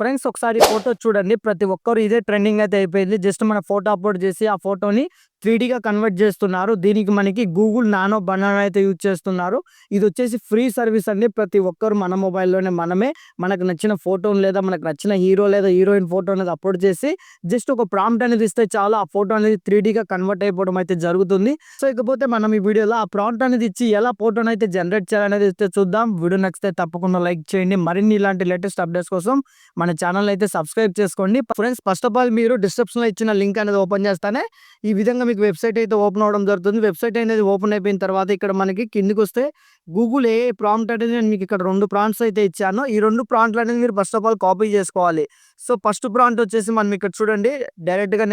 Friends ఒకసారి photo చూడండి. ప్రతి ఒక్కరు ఇదే ట్రెండింగ్ అయితే అయిపోయింది. జస్ట్ మన ఫోటో అప్‌లోడ్ చేసి ఆ ఫోటోని 3డీగా కన్వర్ట్ చేస్తున్నారు. దీనికి మనకి గూగుల్ నానో బనానా అయితే యూజ్ చేస్తున్నారు. ఇదొచ్చేసి ఫ్రీ సర్వీస్ అండి. ప్రతి ఒక్కరు మన మొబైల్‌లోనే మనమే మనకు నచ్చిన ఫోటోని లేదా మనకు నచ్చిన హీరో లేదా హీరోయిన్ ఫోటో అనేది అప్‌లోడ్ చేసి జస్ట్ ఒక ప్రాంప్ట్ అనేది ఇస్తే చాలు ఆ ఫోటో అనేది 3డీగా కన్వర్ట్ అయిపోవడం అయితే జరుగుతుంది. సో ఇకపోతే మనం ఈ వీడియోలో ఆ ప్రాంప్ట్ అనేది ఇచ్చి ఎలా ఫోటోని అయితే జనరేట్ చేయాలనేది అయితే చూద్దాం. వీడియో నచ్చితే తప్పకుండా లైక్ చేయండి. మరిన్ని ఇలాంటి లేటెస్ట్ అప్డేట్స్ కోసం మన ఛానల్ అయితే సబ్స్క్రైబ్ చేసుకోండి. ఫ్రెండ్స్ ఫస్ట్ ఆఫ్ ఆల్ మీరు డిస్క్రిప్షన్‌లో ఇచ్చిన లింక్ అనేది ఓపెన్ చేస్తానే ఈ విధంగా మీకు వెబ్‌సైట్ అయితే ఓపెన్ అవ్వడం జరుగుతుంది. వెబ్‌సైట్ అనేది ఓపెన్ అయిపోయిన తర్వాత ఇక్కడ మనకి కిందకొస్తే గూగుల్ ఏఐ ప్రాంప్ట్ అనేది నేను మీకు ఇక్కడ 2 ప్రాంప్ట్స్ అయితే ఇచ్చాను. ఈ 2 ప్రాంప్ట్‌లు అనేది మీరు ఫస్ట్ ఆఫ్ ఆల్ కాపీ చేసుకోవాలి. సో ఫస్ట్ ప్రాంప్ట్ వచ్చేసి మనం ఇక్కడ చూడండి. డైరెక్ట్‌గా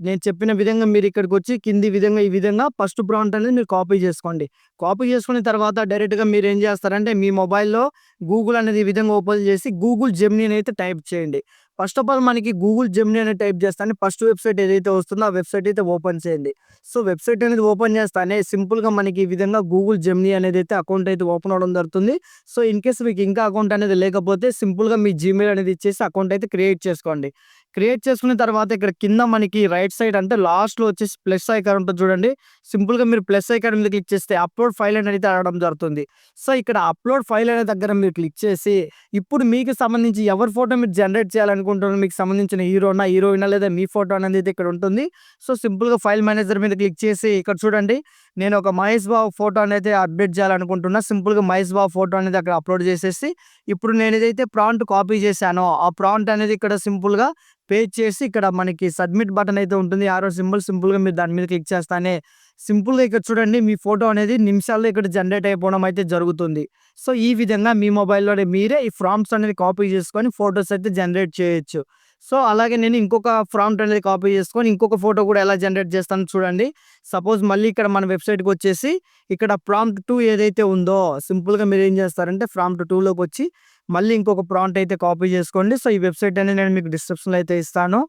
నేను చెప్పిన విధంగా మీరు ఇక్కడికొచ్చి కింది విధంగా ఈ విధంగా ఫస్ట్ ప్రాంప్ట్ అనేది మీరు కాపీ చేసుకోండి. కాపీ చేసుకున్న తర్వాత డైరెక్ట్‌గా మీరేం చేస్తారంటే మీ మొబైల్‌లో గూగుల్ అనేది ఈ విధంగా ఓపెన్ చేసి గూగుల్ జెమినీ అని అయితే టైప్ చేయండి. ఫస్ట్ ఆఫ్ ఆల్ మనకి గూగుల్ జెమినీ అని టైప్ చేస్తానే ఫస్ట్ వెబ్‌సైట్ ఏదైతే వస్తుందో ఆ వెబ్‌సైట్ అయితే ఓపెన్ చేయండి. సో వెబ్‌సైట్ అనేది ఓపెన్ చేస్తానే సింపుల్‌గా మనకి ఈ విధంగా గూగుల్ జెమినీ అనేది అయితే అకౌంట్ అయితే ఓపెన్ అవ్వడం జరుగుతుంది. సో ఇన్ కేస్ మీకు ఇంకా అకౌంట్ అనేది లేకపోతే సింపుల్‌గా మీ జీమెయిల్ అనేది ఇచ్చేసి అకౌంట్ అయితే క్రియేట్ చేసుకోండి. క్రియేట్ చేసుకున్న తర్వాత ఇక్కడ కింద మనకి రైట్ సైడ్ అంటే లాస్ట్‌లో వచ్చేసి ప్లస్ ఐకాన్ ఉంటుంది చూడండి. సింపుల్‌గా మీరు ప్లస్ ఐకాన్ మీద క్లిక్ చేస్తే అప్‌లోడ్ ఫైల్ అనేది అడగడం జరుగుతుంది. సో ఇక్కడ అప్‌లోడ్ ఫైల్ అనే దగ్గర మీరు క్లిక్ చేసి ఇప్పుడు మీకు సంబంధించి ఎవరి ఫోటో మీరు జనరేట్ చేయాలనుకుంటున్నారో మీకు సంబంధించిన హీరోనా, హీరోయినా లేదా మీ ఫోటో అనేది అయితే ఇక్కడ ఉంటుంది. సో సింపుల్‌గా ఫైల్ మేనేజర్ మీద క్లిక్ చేసి ఇక్కడ చూడండి. నేను ఒక మహేష్ బాబు ఫోటో అనేది అప్డేట్ చేయాలనుకుంటున్నా. సింపుల్‌గా మహేష్ బాబు ఫోటో అనేది అక్కడ అప్‌లోడ్ చేసేసి ఇప్పుడు నేను ఏదైతే ప్రాంప్ట్ కాపీ చేశానో ఆ ప్రాంప్ట్ అనేది ఇక్కడ సింపుల్‌గా పేస్ట్ చేసి ఇక్కడ మనకి సబ్మిట్ బటన్ అయితే ఉంటుంది. యారో సింపుల్‌గా మీరు దాని మీద క్లిక్ చేస్తానే సింపుల్‌గా ఇక్కడ చూడండి మీ ఫోటో అనేది నిమిషాల్లో ఇక్కడ జనరేట్ అయిపోవడం అయితే జరుగుతుంది. సో ఈ విధంగా మీ మొబైల్‌లోనే మీరే ఈ ప్రాంప్ట్స్ అనేది కాపీ చేసుకొని ఫోటోస్ అయితే జనరేట్ చేయొచ్చు. సో అలాగే నేను ఇంకొక ప్రాంప్ట్ అనేది కాపీ చేసుకొని ఇంకొక ఫోటో కూడా ఎలా జనరేట్ చేస్తానో చూడండి. సపోజ్ మళ్ళీ ఇక్కడ మన వెబ్‌సైట్‌కొచ్చేసి ఇక్కడ ప్రాంప్ట్ 2 ఏదైతే ఉందో సింపుల్‌గా మీరేం చేస్తారంటే ప్రాంప్ట్ 2లోకొచ్చి మళ్ళీ ఇంకొక ప్రాంప్ట్ అయితే కాపీ చేసుకోండి. సో ఈ వెబ్‌సైట్ అనేది నేను మీకు డిస్క్రిప్షన్‌లో అయితే ఇస్తాను.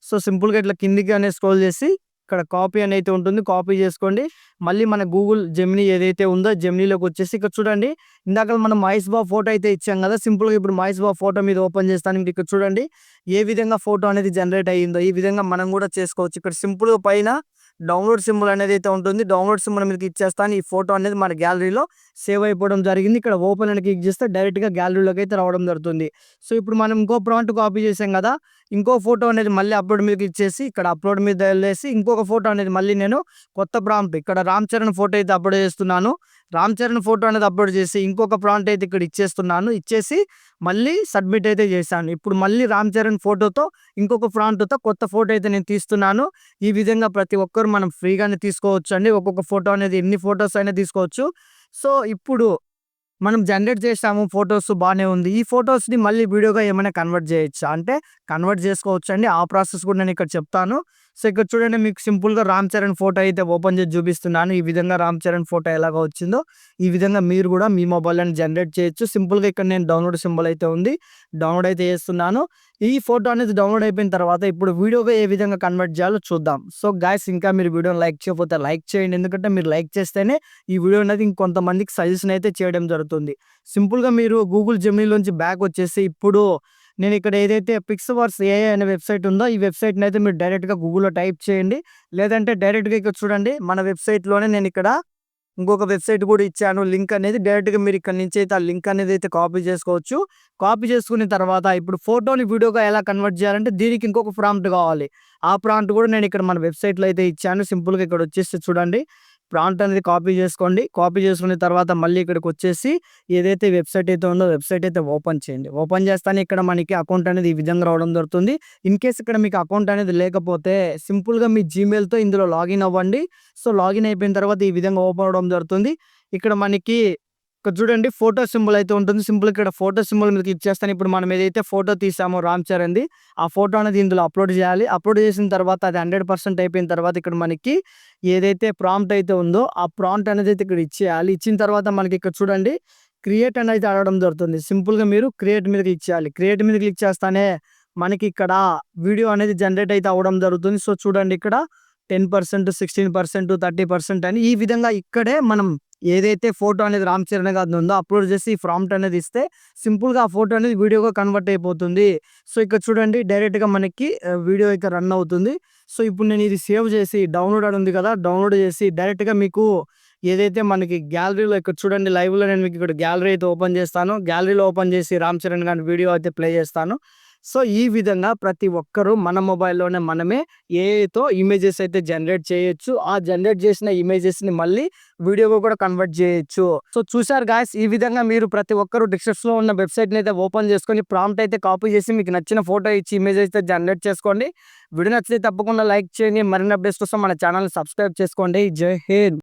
సో సింపుల్‌గా ఇట్లా కిందికి అనేది స్క్రోల్ చేసి ఇక్కడ కాపీ అని అయితే ఉంటుంది. కాపీ చేసుకోండి. మళ్ళీ మన గూగుల్ జెమినీ ఏదైతే ఉందో జెమినీలోకొచ్చేసి ఇక్కడ చూడండి. ఇందాక మనం మహేష్ బాబు ఫోటో అయితే ఇచ్చాం కదా! సింపుల్‌గా ఇప్పుడు మహేష్ బాబు ఫోటో మీద ఓపెన్ చేస్తాను. మీకు ఇక్కడ చూడండి. ఏ విధంగా ఫోటో అనేది జనరేట్ అయ్యిందో ఈ విధంగా మనం కూడా చేసుకోవచ్చు. ఇక్కడ సింపుల్‌గా పైన డౌన్‌లోడ్ సింబల్ అనేది అయితే ఉంటుంది. డౌన్‌లోడ్ సింబల్ మీద క్లిక్ చేస్తాను. ఈ ఫోటో అనేది మన గ్యాలరీలో సేవ్ అయిపోవడం జరిగింది. ఇక్కడ ఓపెన్ అని క్లిక్ చేస్తే డైరెక్ట్‌గా గ్యాలరీలోకి అయితే రావడం జరుగుతుంది. సో ఇప్పుడు మనం ఇంకో ప్రాంప్ట్ కాపీ చేసాం కదా! ఇంకో ఫోటో అనేది మళ్ళీ అప్‌లోడ్ మీద క్లిక్ చేసి ఇక్కడ అప్‌లోడ్ మీద ఎళ్ళేసి ఇంకొక ఫోటో అనేది మళ్ళీ నేను కొత్త ప్రాంప్ట్ ఇక్కడ రామ్ చరణ్ ఫోటో అయితే అప్‌లోడ్ చేస్తున్నాను. రామ్ చరణ్ ఫోటో అనేది అప్‌లోడ్ చేసి ఇంకొక ప్రాంప్ట్ అయితే ఇక్కడ ఇచ్చేస్తున్నాను. ఇచ్చేసి మళ్ళీ సబ్మిట్ అయితే చేశాను. ఇప్పుడు మళ్ళీ రామ్ చరణ్ ఫోటోతో ఇంకొక ప్రాంప్ట్‌తో కొత్త ఫోటో అయితే నేను తీస్తున్నాను. ఈ విధంగా ప్రతి ఒక్కరు మనం ఫ్రీగానే తీసుకోవచ్చండి. ఒక్కొక్క ఫోటో అనేది ఎన్ని ఫోటోస్ అయినా తీసుకోవచ్చు. సో ఇప్పుడు మనం జనరేట్ చేసాము ఫోటోస్ బానే ఉంది. ఈ ఫోటోస్‌ని మళ్ళీ వీడియోగా ఏమైనా కన్వర్ట్ చేయొచ్చా? అంటే కన్వర్ట్ చేసుకోవచ్చండి. ఆ ప్రాసెస్ కూడా నేను ఇక్కడ చెప్తాను. సో ఇక్కడ చూడండి మీకు సింపుల్‌గా రామ్ చరణ్ ఫోటో అయితే ఓపెన్ చేసి చూపిస్తున్నాను. ఈ విధంగా రామ్ చరణ్ ఫోటో ఎలాగా వచ్చిందో ఈ విధంగా మీరు కూడా మీ మొబైల్‌లోనే జనరేట్ చేయొచ్చు. సింపుల్‌గా ఇక్కడ నేను డౌన్‌లోడ్ సింబల్ అయితే ఉంది. డౌన్‌లోడ్ అయితే చేస్తున్నాను. ఈ ఫోటో అనేది డౌన్‌లోడ్ అయిపోయిన తర్వాత ఇప్పుడు వీడియోగా ఏ విధంగా కన్వర్ట్ చేయాలో చూద్దాం. సో గైస్ ఇంకా మీరు వీడియోని లైక్ చేయకపోతే లైక్ చేయండి. ఎందుకంటే మీరు లైక్ చేస్తేనే ఈ వీడియో అనేది ఇంకొంతమందికి సజెషన్ అయితే చేయడం జరుగుతుంది. సింపుల్‌గా మీరు గూగుల్ జెమినీలోంచి బ్యాక్ వచ్చేసి ఇప్పుడు నేను ఇక్కడ ఏదైతే పిక్స్‌వర్క్స్ ఏఐ అనే వెబ్‌సైట్ ఉందో ఈ వెబ్‌సైట్‌ని అయితే మీరు డైరెక్ట్‌గా గూగుల్‌లో టైప్ చేయండి. లేదంటే డైరెక్ట్‌గా ఇక్కడ చూడండి మన వెబ్‌సైట్‌లోనే నేను ఇక్కడ ఇంకొక వెబ్‌సైట్ కూడా ఇచ్చాను. లింక్ అనేది డైరెక్ట్‌గా మీరు ఇక్కడి నుంచి అయితే ఆ లింక్ అనేది అయితే కాపీ చేసుకోవచ్చు. కాపీ చేసుకున్న తర్వాత ఇప్పుడు ఫోటోని వీడియోగా ఎలా కన్వర్ట్ చేయాలంటే దీనికి ఇంకొక ప్రాంప్ట్ కావాలి. ఆ ప్రాంప్ట్ కూడా నేను ఇక్కడ మన వెబ్‌సైట్‌లో అయితే ఇచ్చాను. సింపుల్‌గా ఇక్కడ వచ్చేసి చూడండి. ప్రాంప్ట్ అనేది కాపీ చేసుకోండి. కాపీ చేసుకున్న తర్వాత మళ్ళీ ఇక్కడికొచ్చేసి ఏదైతే వెబ్‌సైట్ అయితే ఉందో వెబ్‌సైట్ అయితే ఓపెన్ చేయండి. ఓపెన్ చేస్తానే ఇక్కడ మనకి అకౌంట్ అనేది ఈ విధంగా రావడం జరుగుతుంది. ఇన్‌కేస్ ఇక్కడ మీకు అకౌంట్ అనేది లేకపోతే సింపుల్‌గా మీ జీమెయిల్‌తో ఇందులో లాగిన్ అవ్వండి. సో లాగిన్ అయిపోయిన తర్వాత ఈ విధంగా ఓపెన్ అవ్వడం జరుగుతుంది. ఇక్కడ మనకి ఇక్కడ చూడండి ఫోటో సింబల్ అయితే ఉంటుంది. సింపుల్ ఇక్కడ ఫోటో సింబల్ మీద క్లిక్ చేస్తాను. ఇప్పుడు మనం ఏదైతే ఫోటో తీసామో రామ్ చరణ్‌ది ఆ ఫోటో అనేది ఇందులో అప్‌లోడ్ చేయాలి. అప్‌లోడ్ చేసిన తర్వాత అది 100% అయిపోయిన తర్వాత ఇక్కడ మనకి ఏదైతే ప్రాంప్ట్ అయితే ఉందో ఆ ప్రాంప్ట్ అనేది అయితే ఇక్కడ ఇచ్చేయాలి. ఇచ్చిన తర్వాత మనకి ఇక్కడ చూడండి క్రియేట్ అని అయితే అడగడం జరుగుతుంది. సింపుల్‌గా మీరు క్రియేట్ మీద క్లిక్ చేయాలి. క్రియేట్ మీద క్లిక్ చేస్తానే మనకి ఇక్కడ వీడియో అనేది జనరేట్ అయితే అవ్వడం జరుగుతుంది. సో చూడండి ఇక్కడ 10%, 16%, 30% అని ఈ విధంగా ఇక్కడే మనం ఏదైతే ఫోటో అనేది రామ్ చరణ్ గారిది ఉందో అప్లోడ్ చేసి ప్రాంప్ట్ అనేది ఇస్తే సింపుల్‌గా ఆ ఫోటో అనేది వీడియోగా కన్వర్ట్ అయిపోతుంది. సో, ఇక్కడ చూడండి డైరెక్ట్‌గా మనకి వీడియో అయితే రన్ అవుతుంది. సో, ఇప్పుడు నేను ఇది సేవ్ చేసి డౌన్‌లోడ్ అని ఉంది కదా! డౌన్‌లోడ్ చేసి డైరెక్ట్‌గా మీకు ఏదైతే మనకి గ్యాలరీలో ఇక్కడ చూడండి లైవ్‌లో నేను మీకు ఇక్కడ గ్యాలరీ అయితే ఓపెన్ చేస్తాను. గ్యాలరీలో ఓపెన్ చేసి రామ్ చరణ్ గారి వీడియో అయితే ప్లే చేస్తాను. సో, ఈ విధంగా ప్రతి ఒక్కరు మన మొబైల్‌లోనే మనమే ఏఐతో ఇమేజెస్ అయితే జనరేట్ చేయొచ్చు. ఆ జనరేట్ చేసిన ఇమేజెస్‌ని మళ్ళీ వీడియోగా కూడా కన్వర్ట్ చేయొచ్చు. సో, చూసారు గాయ్స్ ఈ విధంగా మీరు ప్రతి ఒక్కరు డిస్క్రిప్షన్‌లో ఉన్న వెబ్‌సైట్‌ని అయితే ఓపెన్ చేసుకొని ప్రాంప్ట్ అయితే కాపీ చేసి మీకు నచ్చిన ఫోటో ఇచ్చి ఇమేజ్ అయితే జనరేట్ చేసుకోండి. వీడియో నచ్చితే తప్పకుండా లైక్ చేయండి. మరిన్ని అప్డేట్స్ కోసం మన ఛానెల్‌ని సబ్స్క్రైబ్ చేసుకోండి. జై హింద్.